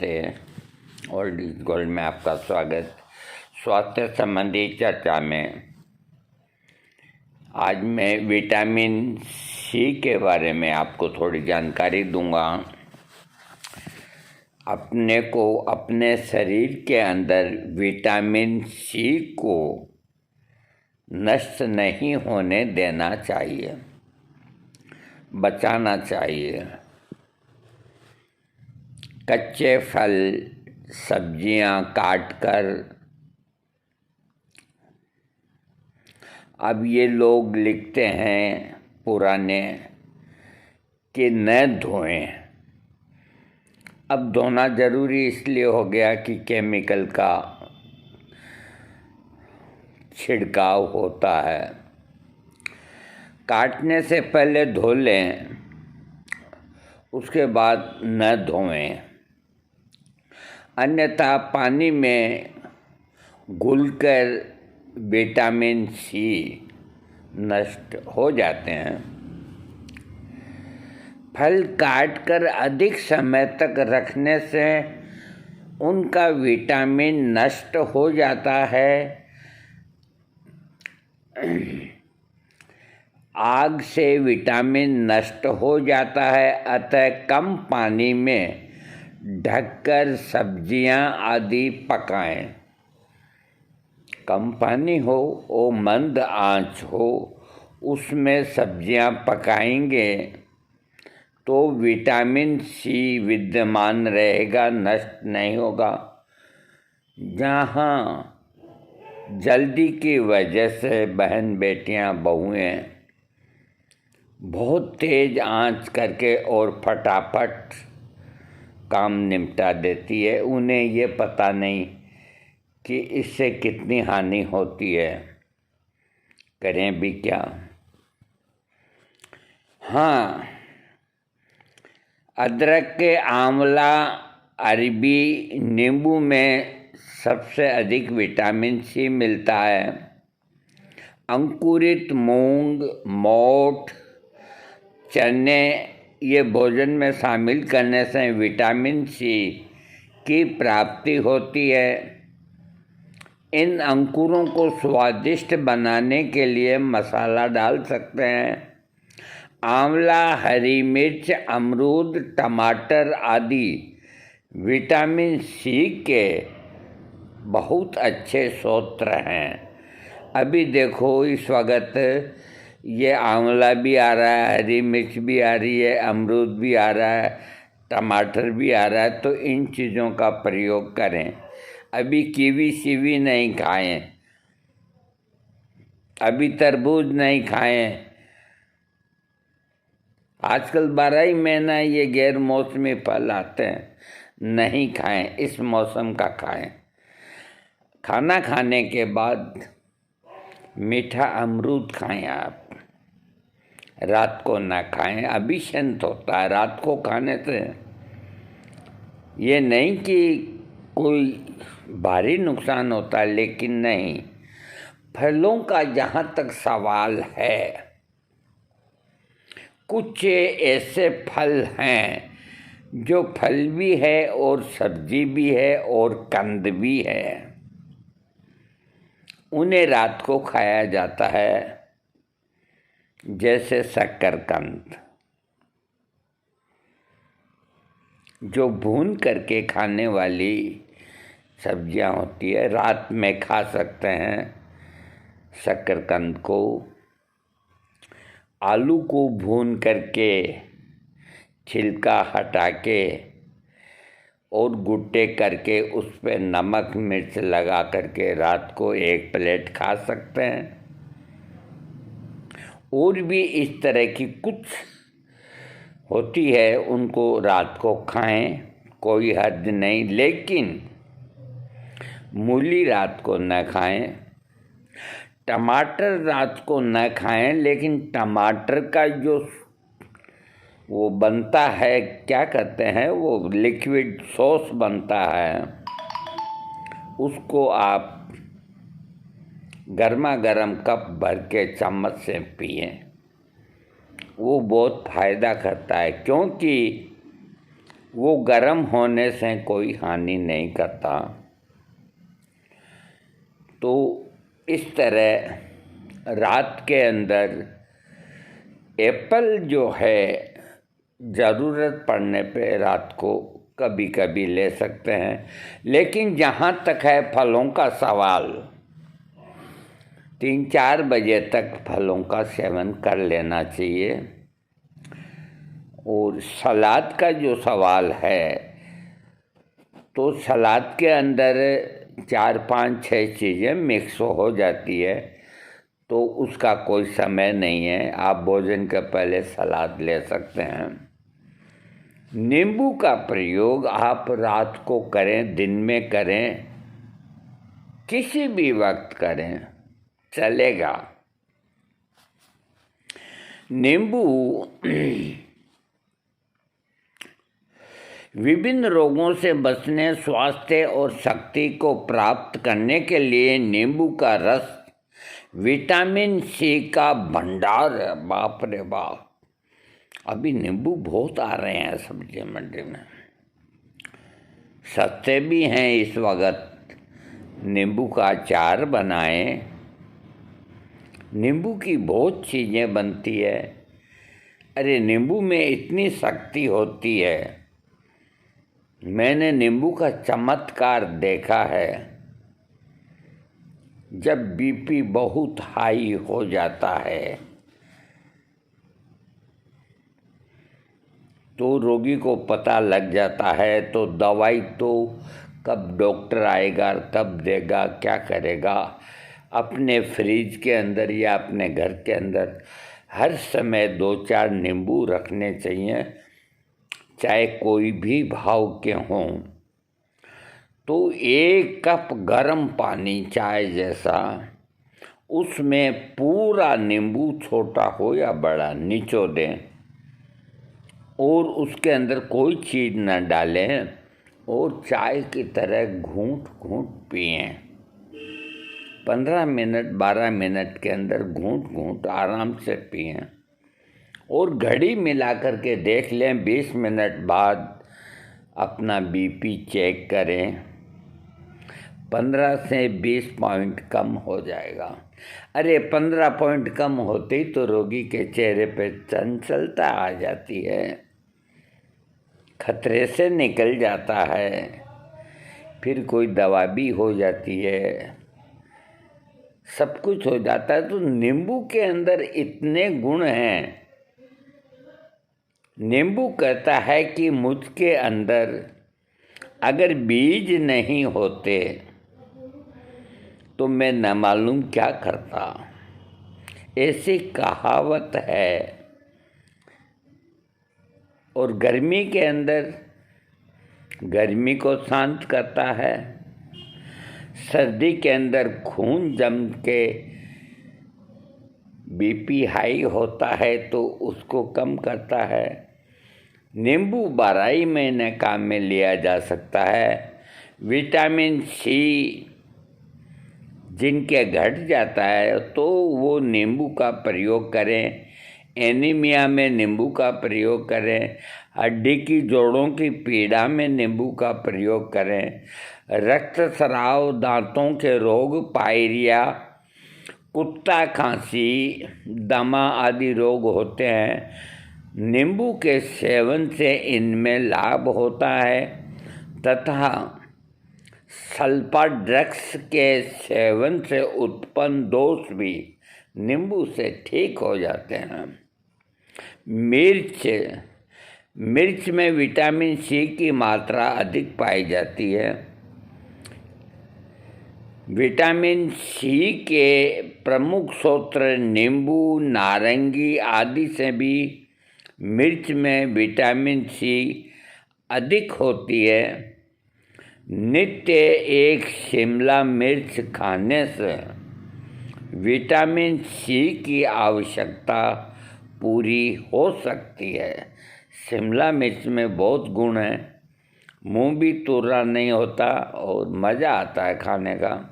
नमस्ते। Old is gold में आपका स्वागत। स्वास्थ्य संबंधी चर्चा में आज मैं विटामिन सी के बारे में आपको थोड़ी जानकारी दूंगा। अपने को अपने शरीर के अंदर विटामिन सी को नष्ट नहीं होने देना चाहिए, बचाना चाहिए। कच्चे फल सब्जियां काटकर अब ये लोग लिखते हैं पुराने कि न धोएं। अब धोना ज़रूरी इसलिए हो गया कि केमिकल का छिड़काव होता है। काटने से पहले धो लें, उसके बाद न धोएं, अन्यथा पानी में घुलकर विटामिन सी नष्ट हो जाते हैं। फल काटकर अधिक समय तक रखने से उनका विटामिन नष्ट हो जाता है। आग से विटामिन नष्ट हो जाता है, अतः कम पानी में ढककर सब्जियां आदि पकाएं। कम पानी हो और मंद आंच हो, उसमें सब्जियां पकाएंगे तो विटामिन सी विद्यमान रहेगा, नष्ट नहीं होगा। जहाँ जल्दी की वजह से बहन बेटियां बहुएं बहुत तेज आंच करके और फटाफट काम निपटा देती है, उन्हें ये पता नहीं कि इससे कितनी हानि होती है। करें भी क्या। हाँ, अदरक के आंवला अरबी नींबू में सबसे अधिक विटामिन सी मिलता है। अंकुरित मूंग, मोठ, चने ये भोजन में शामिल करने से विटामिन सी की प्राप्ति होती है। इन अंकुरों को स्वादिष्ट बनाने के लिए मसाला डाल सकते हैं। आंवला, हरी मिर्च, अमरूद, टमाटर आदि विटामिन सी के बहुत अच्छे स्रोत हैं। अभी देखो, इस वक्त ये आंवला भी आ रहा है, हरी मिर्च भी आ रही है, अमरूद भी आ रहा है, टमाटर भी आ रहा है, तो इन चीज़ों का प्रयोग करें। अभी कीवी सीवी नहीं खाएं, अभी तरबूज नहीं खाएं। आजकल 12 महीना ये गैर मौसमी फल आते हैं, नहीं खाएं, इस मौसम का खाएं। खाना खाने के बाद मीठा अमरूद खाएं आप, रात को ना खाएं, अभिशंत होता है रात को खाने से। ये नहीं कि कोई भारी नुकसान होता है, लेकिन नहीं। फलों का जहाँ तक सवाल है, कुछ ऐसे फल हैं जो फल भी है और सब्जी भी है और कंद भी है, उन्हें रात को खाया जाता है, जैसे शकरकंद, जो भून करके खाने वाली सब्जियां होती है, रात में खा सकते हैं। शकरकंद को, आलू को भून करके छिलका हटा के और गुट्टे करके उस पर नमक मिर्च लगा करके रात को एक प्लेट खा सकते हैं। और भी इस तरह की कुछ होती है, उनको रात को खाएं, कोई हर्ज नहीं। लेकिन मूली रात को न खाएं, टमाटर रात को न खाएं। लेकिन टमाटर का जो वो बनता है, क्या कहते हैं, वो लिक्विड सॉस बनता है, उसको आप गर्मा गर्म कप भर के चम्मच से पिएं। वो बहुत फ़ायदा करता है, क्योंकि वो गर्म होने से कोई हानि नहीं करता। तो इस तरह रात के अंदर एप्पल जो है ज़रूरत पड़ने पे रात को कभी कभी ले सकते हैं। लेकिन जहाँ तक है फलों का सवाल, 3-4 बजे तक फलों का सेवन कर लेना चाहिए। और सलाद का जो सवाल है, तो सलाद के अंदर 4-5-6 चीज़ें मिक्स हो जाती है, तो उसका कोई समय नहीं है, आप भोजन के पहले सलाद ले सकते हैं। नींबू का प्रयोग आप रात को करें, दिन में करें, किसी भी वक्त करें, चलेगा। नींबू विभिन्न रोगों से बचने, स्वास्थ्य और शक्ति को प्राप्त करने के लिए नींबू का रस विटामिन सी का भंडार है। बाप रे बाप, अभी नींबू बहुत आ रहे हैं सब्जी मंडी में, सस्ते भी हैं इस वक्त। नींबू का अचार बनाएं, नींबू की बहुत चीज़ें बनती है। अरे नींबू में इतनी शक्ति होती है, मैंने नींबू का चमत्कार देखा है। जब बीपी बहुत हाई हो जाता है तो रोगी को पता लग जाता है, तो दवाई तो कब डॉक्टर आएगा, कब देगा, क्या करेगा। अपने फ्रिज के अंदर या अपने घर के अंदर हर समय 2-4 नींबू रखने चाहिए, चाहे कोई भी भाव के हों। तो 1 कप गर्म पानी चाय जैसा, उसमें पूरा नींबू, छोटा हो या बड़ा, निचोड़ दें और उसके अंदर कोई चीज़ न डालें और चाय की तरह घूंट घूंट पिएं। 15 मिनट 12 मिनट के अंदर घूंट घूंट आराम से पिएं और घड़ी मिला करके देख लें। 20 मिनट बाद अपना बीपी चेक करें, 15 से 20 पॉइंट कम हो जाएगा। अरे 15 पॉइंट कम होते ही तो रोगी के चेहरे पे चंचलता आ जाती है, खतरे से निकल जाता है, फिर कोई दवा भी हो जाती है, सब कुछ हो जाता है। तो नींबू के अंदर इतने गुण हैं। नींबू कहता है कि मुझके अंदर अगर बीज नहीं होते तो मैं न मालूम क्या करता, ऐसी कहावत है। और गर्मी के अंदर गर्मी को शांत करता है, सर्दी के अंदर खून जम के बीपी हाई होता है तो उसको कम करता है। नींबू 12 महीने काम में लिया जा सकता है। विटामिन सी जिनके घट जाता है तो वो नींबू का प्रयोग करें। एनीमिया में नींबू का प्रयोग करें। हड्डी की जोड़ों की पीड़ा में नींबू का प्रयोग करें। रक्तस्राव, दांतों के रोग, पायरिया, कुत्ता खांसी, दमा आदि रोग होते हैं, नींबू के सेवन से इनमें लाभ होता है तथा सल्फा ड्रग्स के सेवन से उत्पन्न दोष भी नींबू से ठीक हो जाते हैं। मिर्च में विटामिन सी की मात्रा अधिक पाई जाती है। विटामिन सी के प्रमुख स्रोत नींबू, नारंगी आदि से भी मिर्च में विटामिन सी अधिक होती है। नित्य 1 शिमला मिर्च खाने से विटामिन सी की आवश्यकता पूरी हो सकती है। शिमला मिर्च में बहुत गुण हैं, मुंह भी तुर्रा नहीं होता और मज़ा आता है खाने का।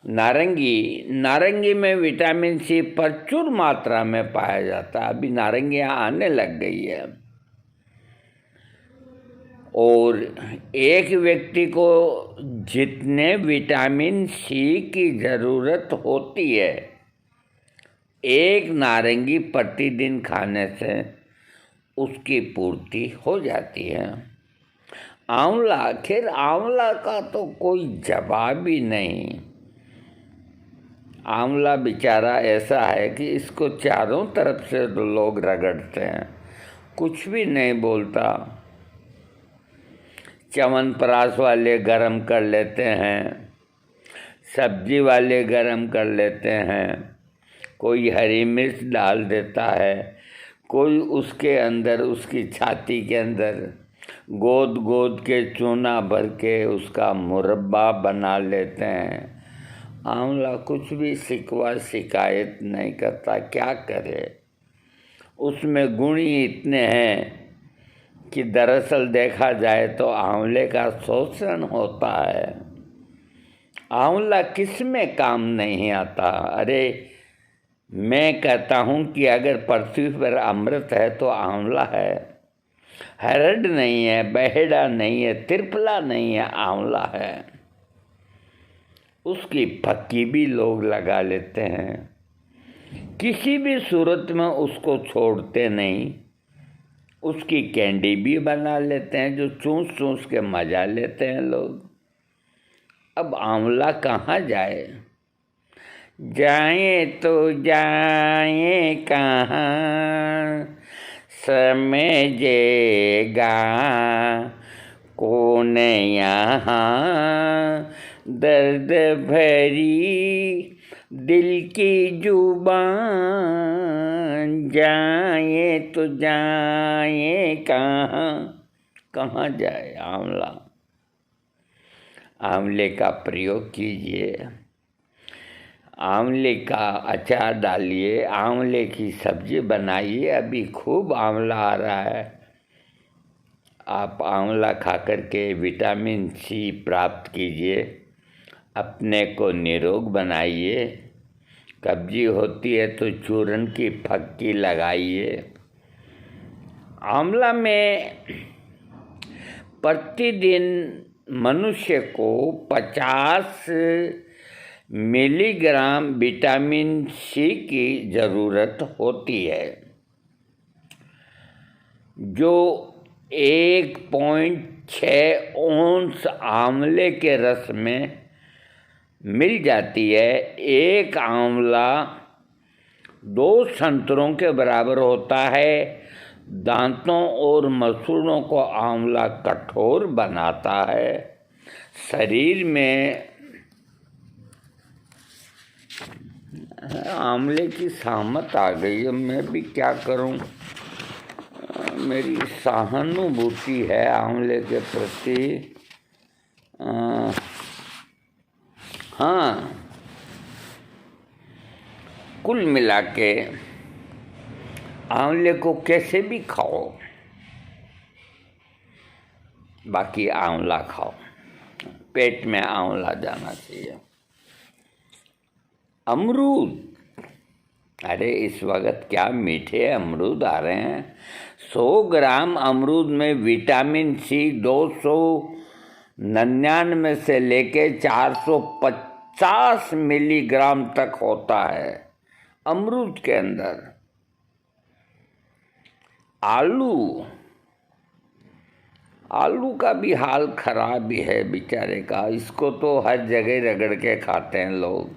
नारंगी में विटामिन सी प्रचुर मात्रा में पाया जाता है। अभी नारंगियाँ आने लग गई है। और एक व्यक्ति को जितने विटामिन सी की ज़रूरत होती है, एक नारंगी प्रतिदिन खाने से उसकी पूर्ति हो जाती है। आंवला, खैर आंवला का तो कोई जवाब ही नहीं। आंवला बेचारा ऐसा है कि इसको चारों तरफ से लोग रगड़ते हैं, कुछ भी नहीं बोलता। च्यवनप्राश वाले गरम कर लेते हैं, सब्जी वाले गरम कर लेते हैं, कोई हरी मिर्च डाल देता है, कोई उसके अंदर, उसकी छाती के अंदर गोद गोद के चूना भर के उसका मुरब्बा बना लेते हैं। आंवला कुछ भी शिकवा शिकायत नहीं करता, क्या करे। उसमें गुण ही इतने हैं कि दरअसल देखा जाए तो आंवले का शोषण होता है। आंवला किस में काम नहीं आता। अरे मैं कहता हूँ कि अगर पृथ्वी पर अमृत है तो आंवला है। हरड़ नहीं है, बहेड़ा नहीं है, त्रिफला नहीं है, आंवला है। उसकी फक्की भी लोग लगा लेते हैं, किसी भी सूरत में उसको छोड़ते नहीं। उसकी कैंडी भी बना लेते हैं जो चूस चूस के मजा लेते हैं लोग। अब आंवला कहाँ जाए, जाए तो जाए कहाँ, समझेगा कौन यहाँ दर्द भरी दिल की जुबान। जाए तो जाए कहाँ, कहाँ जाए आंवला। आंवले का प्रयोग कीजिए, आंवले का अचार डालिए, आंवले की सब्जी बनाइए। अभी खूब आंवला आ रहा है। आप आंवला खा कर के विटामिन सी प्राप्त कीजिए, अपने को निरोग बनाइए। कब्जी होती है तो चूरन की फक्की लगाइए। आंवला में प्रतिदिन मनुष्य को 50 मिलीग्राम विटामिन सी की ज़रूरत होती है, जो 1.6 औंस आंवले के रस में मिल जाती है। एक आंवला 2 संतरों के बराबर होता है। दांतों और मसूड़ों को आंवला कठोर बनाता है। शरीर में आंवले की सामत आ गई है, मैं भी क्या करूं। मेरी सहानुभूति है आंवले के प्रति। हाँ, कुल मिला के आंवले को कैसे भी खाओ, बाकी आंवला खाओ, पेट में आंवला जाना चाहिए। अमरूद, अरे इस वक्त क्या मीठे अमरूद आ रहे हैं। 100 ग्राम अमरूद में विटामिन सी 299 से लेके 450 मिलीग्राम तक होता है अमरूद के अंदर। आलू का भी हाल खराब ही है बेचारे का। इसको तो हर जगह रगड़ के खाते हैं लोग,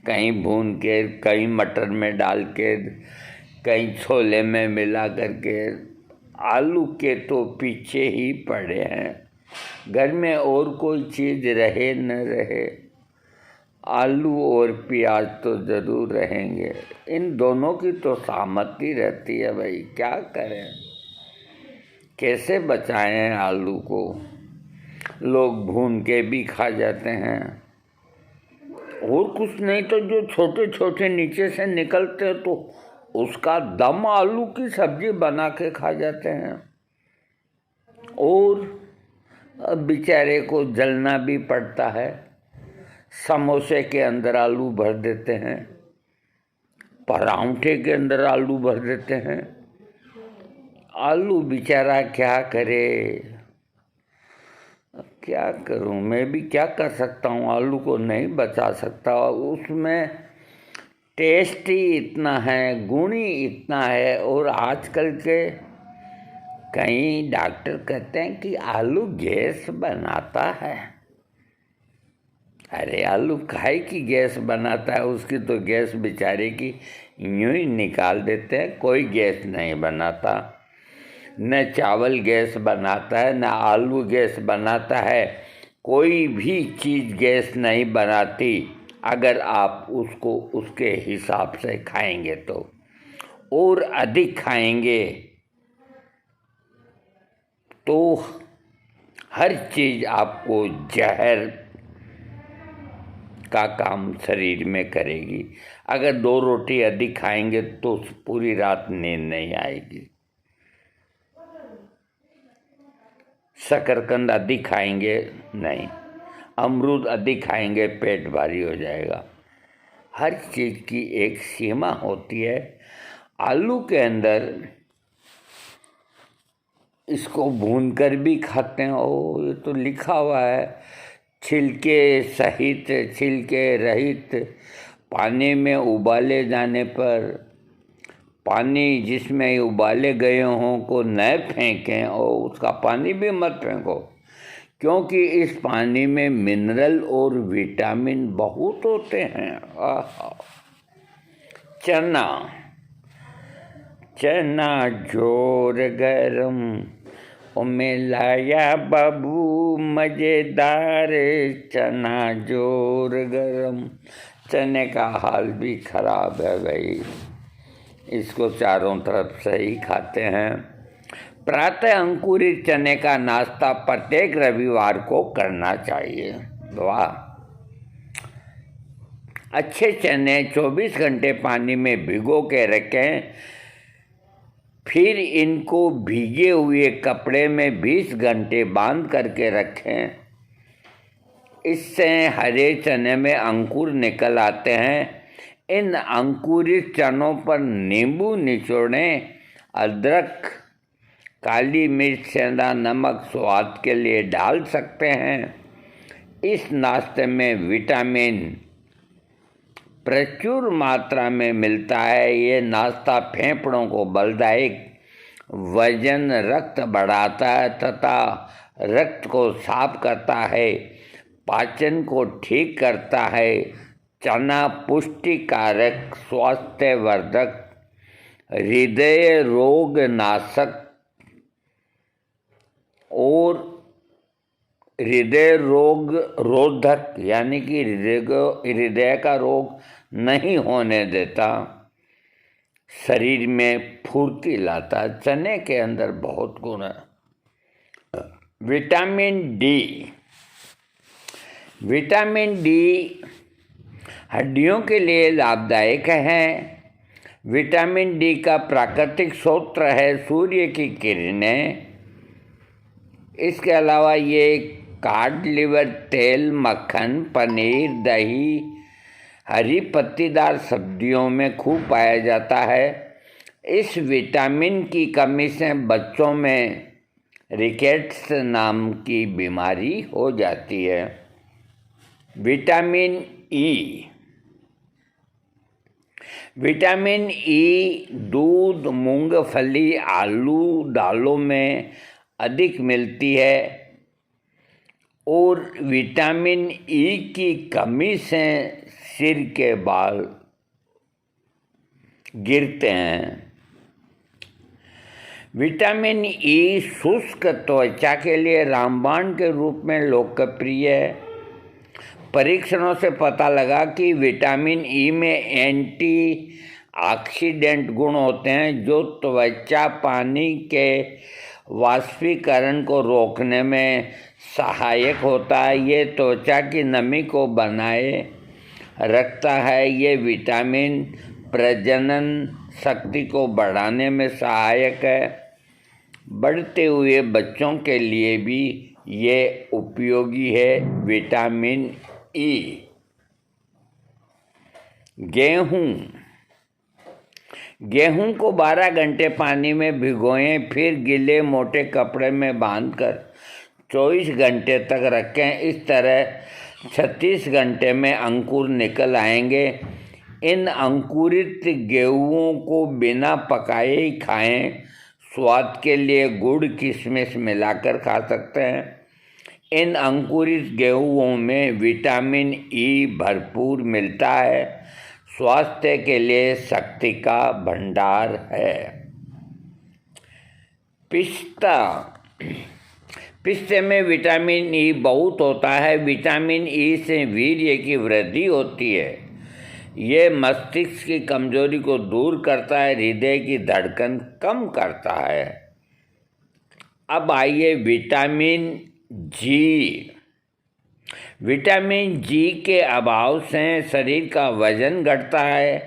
कहीं भून के, कहीं मटर में डाल के, कहीं छोले में मिला करके। आलू के तो पीछे ही पड़े हैं। घर में और कोई चीज़ रहे न रहे, आलू और प्याज तो ज़रूर रहेंगे। इन दोनों की तो सहमति रहती है भाई, क्या करें, कैसे बचाएं आलू को। लोग भून के भी खा जाते हैं, और कुछ नहीं तो जो छोटे छोटे नीचे से निकलते हैं तो उसका दम आलू की सब्जी बना के खा जाते हैं। और बेचारे को जलना भी पड़ता है। समोसे के अंदर आलू भर देते हैं, परांठे के अंदर आलू भर देते हैं। आलू बेचारा क्या करे, क्या करूं, मैं भी क्या कर सकता हूं, आलू को नहीं बचा सकता। उसमें टेस्ट ही इतना है, गुण ही इतना है। और आजकल के कई डॉक्टर कहते हैं कि आलू गैस बनाता है। अरे आलू काहे की गैस बनाता है, उसकी तो गैस बेचारे की यूं ही निकाल देते हैं, कोई गैस नहीं बनाता। न चावल गैस बनाता है, न आलू गैस बनाता है, कोई भी चीज़ गैस नहीं बनाती अगर आप उसको उसके हिसाब से खाएंगे तो। और अधिक खाएंगे तो हर चीज़ आपको जहर का काम शरीर में करेगी। अगर 2 रोटी अधिक खाएंगे तो पूरी रात नींद नहीं आएगी। शकरकंद अधिक खाएंगे नहीं, अमरूद अधिक खाएंगे पेट भारी हो जाएगा। हर चीज़ की एक सीमा होती है। आलू के अंदर इसको भूनकर भी खाते हैं, और ये तो लिखा हुआ है छिलके सहित छिलके रहित पानी में उबाले जाने पर, पानी जिसमें उबाले गए हों को न फेंकें और उसका पानी भी मत फेंको, क्योंकि इस पानी में मिनरल और विटामिन बहुत होते हैं। चना, चना जोर गरम लाया बाबू मज़ेदार, चना जोर गरम। चने का हाल भी खराब है भाई, इसको चारों तरफ से ही खाते हैं। प्रातः अंकुरित चने का नाश्ता प्रत्येक रविवार को करना चाहिए। वाह! अच्छे चने 24 घंटे पानी में भिगो के रखें, फिर इनको भीगे हुए कपड़े में 20 घंटे बांध करके रखें। इससे हरे चने में अंकुर निकल आते हैं। इन अंकुरित चनों पर नींबू निचोड़ें, अदरक, काली मिर्च, सेंधा नमक स्वाद के लिए डाल सकते हैं। इस नाश्ते में विटामिन प्रचुर मात्रा में मिलता है। ये नाश्ता फेफड़ों को बलदायक, वजन, रक्त बढ़ाता है तथा रक्त को साफ करता है, पाचन को ठीक करता है। चना पुष्टिकारक, स्वास्थ्यवर्धक, हृदय रोग नाशक और हृदय रोग रोधक, यानी कि हृदय का रोग नहीं होने देता, शरीर में फुर्ती लाता। चने के अंदर बहुत गुण है। विटामिन डी, विटामिन डी हड्डियों के लिए लाभदायक है। विटामिन डी का प्राकृतिक स्रोत है सूर्य की किरणें। इसके अलावा ये कॉड लिवर तेल, मक्खन, पनीर, दही, हरी पत्तीदार सब्जियों में खूब पाया जाता है। इस विटामिन की कमी से बच्चों में रिकेट्स नाम की बीमारी हो जाती है। विटामिन ई, विटामिन ई दूध, मूंगफली, आलू, दालों में अधिक मिलती है। और विटामिन ई की कमी से सिर के बाल गिरते हैं। विटामिन ई शुष्क त्वचा के लिए रामबाण के रूप में लोकप्रिय है। परीक्षणों से पता लगा कि विटामिन ई में एंटी ऑक्सीडेंट गुण होते हैं जो त्वचा पानी के वाष्पीकरण को रोकने में सहायक होता है। ये त्वचा की नमी को बनाए रखता है। ये विटामिन प्रजनन शक्ति को बढ़ाने में सहायक है। बढ़ते हुए बच्चों के लिए भी ये उपयोगी है। Vitamin E. गेहूँ, गेहूं को 12 घंटे पानी में भिगोएं, फिर गीले मोटे कपड़े में बांधकर 24 घंटे तक रखें। इस तरह 36 घंटे में अंकुर निकल आएंगे। इन अंकुरित गेहूं को बिना पकाए ही खाएं। स्वाद के लिए गुड़ किशमिश मिलाकर खा सकते हैं। इन अंकुरित गेहूं में विटामिन ई भरपूर मिलता है। स्वास्थ्य के लिए शक्ति का भंडार है। पिस्ता, पिस्ते में विटामिन ई बहुत होता है। विटामिन ई से वीर्य की वृद्धि होती है। ये मस्तिष्क की कमजोरी को दूर करता है, हृदय की धड़कन कम करता है। अब आइए विटामिन जी। विटामिन जी के अभाव से शरीर का वजन घटता है,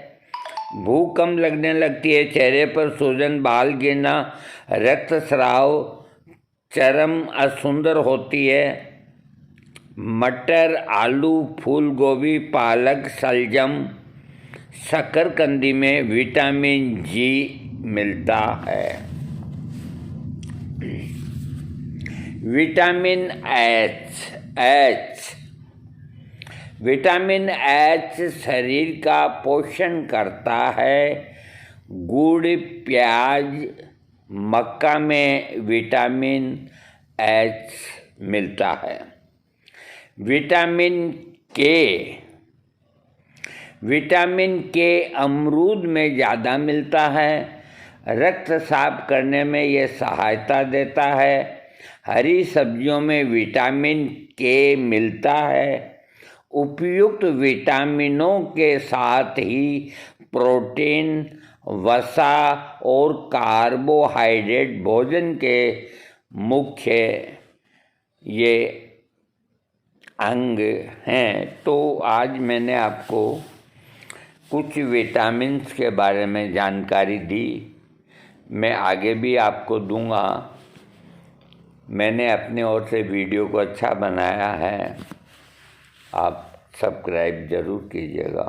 भूख कम लगने लगती है, चेहरे पर सूजन, बाल गिरना, रक्तस्राव, चर्म असुंदर होती है। मटर, आलू, फूल गोभी, पालक, शलजम, शकरकंदी में विटामिन जी मिलता है। विटामिन एच, विटामिन एच शरीर का पोषण करता है। गुड़, प्याज, मक्का में विटामिन एच मिलता है। विटामिन के अमरूद में ज़्यादा मिलता है। रक्त साफ करने में यह सहायता देता है। हरी सब्जियों में विटामिन के मिलता है। उपयुक्त विटामिनों के साथ ही प्रोटीन, वसा और कार्बोहाइड्रेट भोजन के मुख्य ये अंग हैं। तो आज मैंने आपको कुछ विटामिन्स के बारे में जानकारी दी। मैं आगे भी आपको दूंगा। मैंने अपने ओर से वीडियो को अच्छा बनाया है। आप सब्सक्राइब ज़रूर कीजिएगा।